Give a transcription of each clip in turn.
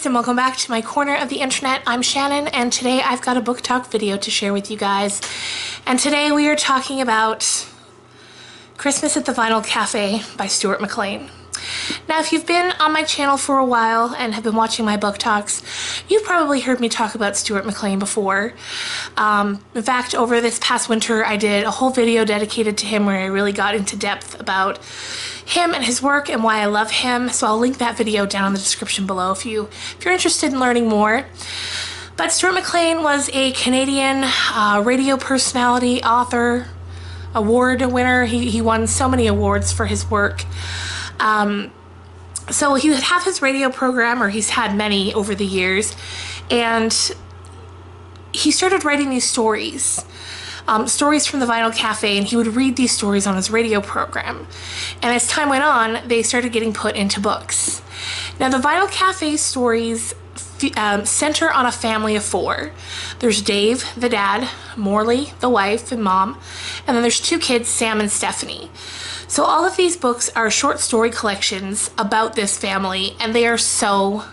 guys, and welcome back to my corner of the internet. I'm Shannon, and today I've got a book talk video to share with you guys. And today we are talking about Christmas at the Vinyl Cafe by Stuart McLean. Now, if you've been on my channel for a while and have been watching my book talks, you've probably heard me talk about Stuart McLean before. In fact, over this past winter, I did a whole video dedicated to him where I really got into depth about him and his work and why I love him. So I'll link that video down in the description below if you're interested in learning more. But Stuart McLean was a Canadian radio personality, author, award winner. He won so many awards for his work. So he would have his radio program, or he's had many over the years, and he started writing these stories. Stories from the Vinyl Cafe, and he would read these stories on his radio program. And as time went on, they started getting put into books. Now, the Vinyl Cafe stories center on a family of four. There's Dave, the dad, Morley, the wife and mom, and then there's two kids, Sam and Stephanie. So all of these books are short story collections about this family, and they are so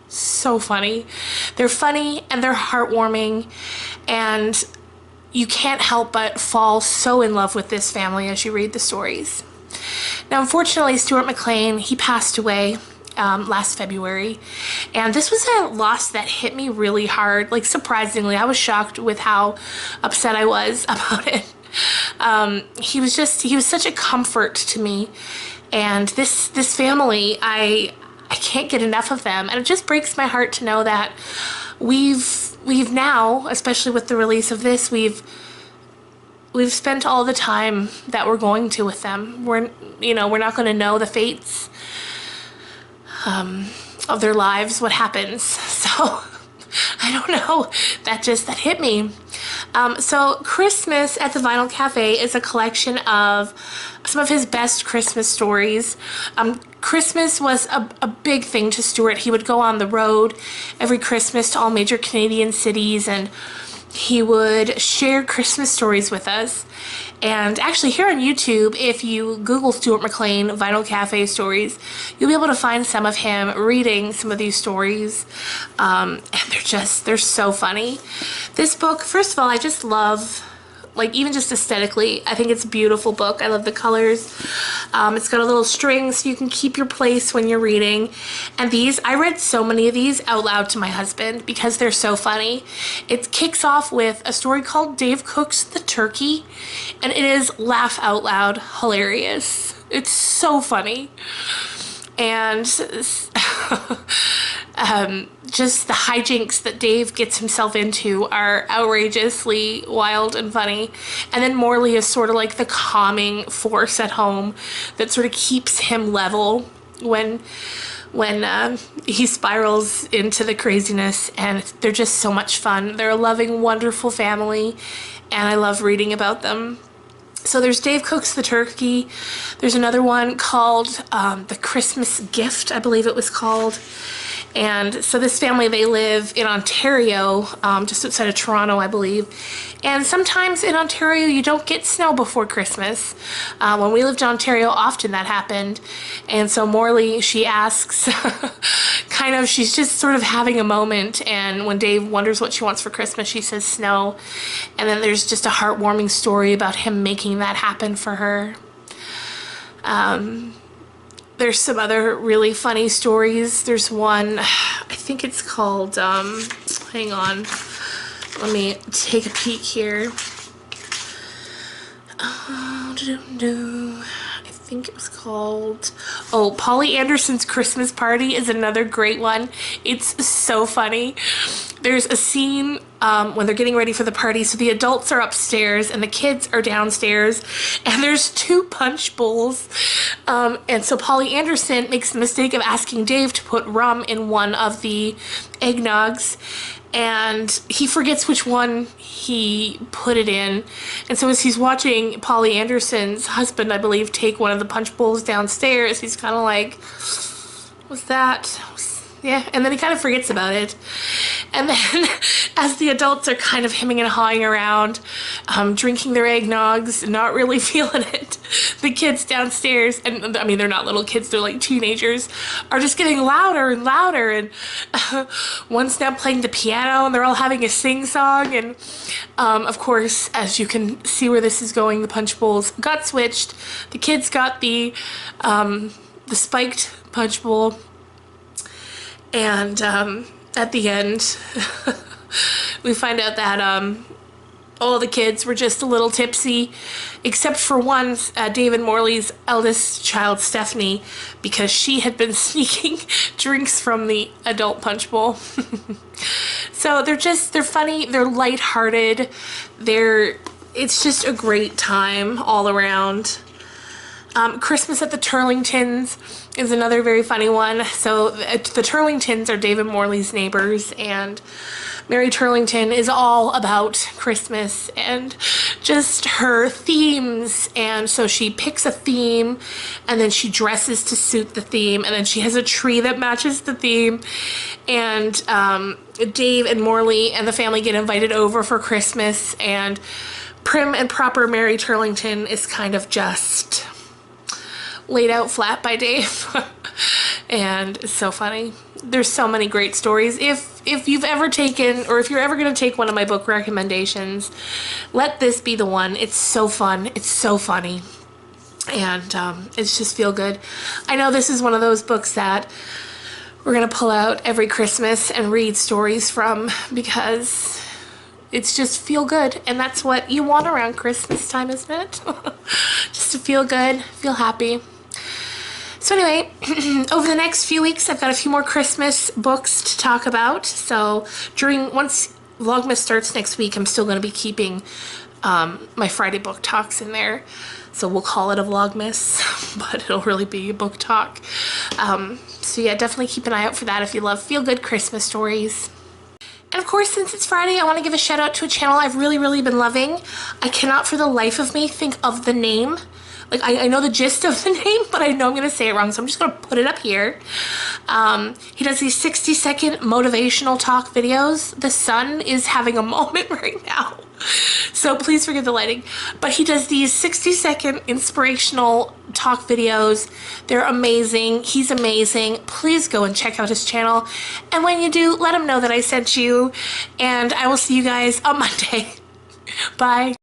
funny. They're funny and they're heartwarming, and you can't help but fall so in love with this family as you read the stories. Now, unfortunately, Stuart McLean, he passed away last February, and this was a loss that hit me really hard. Like, surprisingly, I was shocked with how upset I was about it. He was such a comfort to me, and this family, I can't get enough of them, and it just breaks my heart to know that we've now, especially with the release of this, we've spent all the time that we're going to with them. We're not going to know the fates of their lives, what happens. So I don't know, that hit me. So Christmas at the Vinyl Cafe is a collection of some of his best Christmas stories. Christmas was a big thing to Stuart. He would go on the road every Christmas to all major Canadian cities, and he would share Christmas stories with us. And actually, here on YouTube, if you Google Stuart McLean Vinyl Cafe stories, you'll be able to find some of him reading some of these stories. And they're so funny. This book, first of all, I just love, like, even just aesthetically, I think it's a beautiful book. I love the colors. It's got a little string so you can keep your place when you're reading. And I read so many of these out loud to my husband because they're so funny. It kicks off with a story called Dave Cooks the Turkey, and it is laugh out loud hilarious. It's so funny. And just the hijinks that Dave gets himself into are outrageously wild and funny. And then Morley is sort of like the calming force at home that sort of keeps him level when he spirals into the craziness, and they're just so much fun. They're a loving, wonderful family, and I love reading about them. So there's Dave Cooks the Turkey. There's another one called The Christmas Gift, I believe it was called. And so this family, they live in Ontario, just outside of Toronto, I believe. And sometimes in Ontario, you don't get snow before Christmas. When we lived in Ontario, often that happened. And so Morley, she asks, she's just sort of having a moment. And when Dave wonders what she wants for Christmas, she says snow. And then there's just a heartwarming story about him making that happen for her. There's some other really funny stories. There's one, I think it's called, hang on, let me take a peek here. I think it was called, Polly Anderson's Christmas Party is another great one. It's so funny. There's a scene when they're getting ready for the party, so the adults are upstairs and the kids are downstairs, and there's two punch bowls. And so Polly Anderson makes the mistake of asking Dave to put rum in one of the eggnogs, and he forgets which one he put it in. And so as he's watching Polly Anderson's husband, I believe, take one of the punch bowls downstairs, he's kind of like, what's that? Yeah, and then he kind of forgets about it. And then as the adults are kind of hemming and hawing around, drinking their eggnogs, not really feeling it, the kids downstairs, and I mean, they're not little kids, they're like teenagers, are just getting louder and louder, and one's now playing the piano, and they're all having a sing-song, and of course, as you can see where this is going, the punch bowls got switched. The kids got the spiked punch bowl. And at the end, we find out that all the kids were just a little tipsy, except for one, David Morley's eldest child, Stephanie, because she had been sneaking drinks from the adult punch bowl. So they're funny, they're lighthearted, it's just a great time all around. Christmas at the Turlingtons is another very funny one. So the Turlingtons are David Morley's neighbors, and Mary Turlington is all about Christmas and just her themes. And so she picks a theme, and then she dresses to suit the theme, and then she has a tree that matches the theme. And Dave and Morley and the family get invited over for Christmas, and prim and proper Mary Turlington is kind of just laid out flat by Dave. And it's so funny. There's so many great stories. If you've ever taken, or if you're ever going to take one of my book recommendations, let this be the one. It's so fun. It's so funny. And it's just feel good. I know this is one of those books that we're going to pull out every Christmas and read stories from, because it's just feel good, and that's what you want around Christmas time, isn't it? Just to feel good, feel happy. So anyway, over the next few weeks, I've got a few more Christmas books to talk about. So once Vlogmas starts next week, I'm still going to be keeping my Friday book talks in there. So we'll call it a Vlogmas, but it'll really be a book talk. So yeah, definitely keep an eye out for that if you love feel-good Christmas stories. And of course, since it's Friday, I want to give a shout out to a channel I've really been loving. I cannot for the life of me think of the name. Like, I know the gist of the name, but I know I'm going to say it wrong, so I'm just going to put it up here. He does these 60-second motivational talk videos. The sun is having a moment right now, so please forgive the lighting. But he does these 60-second inspirational talk videos. They're amazing. He's amazing. Please go and check out his channel. And when you do, let him know that I sent you. And I will see you guys on Monday. Bye.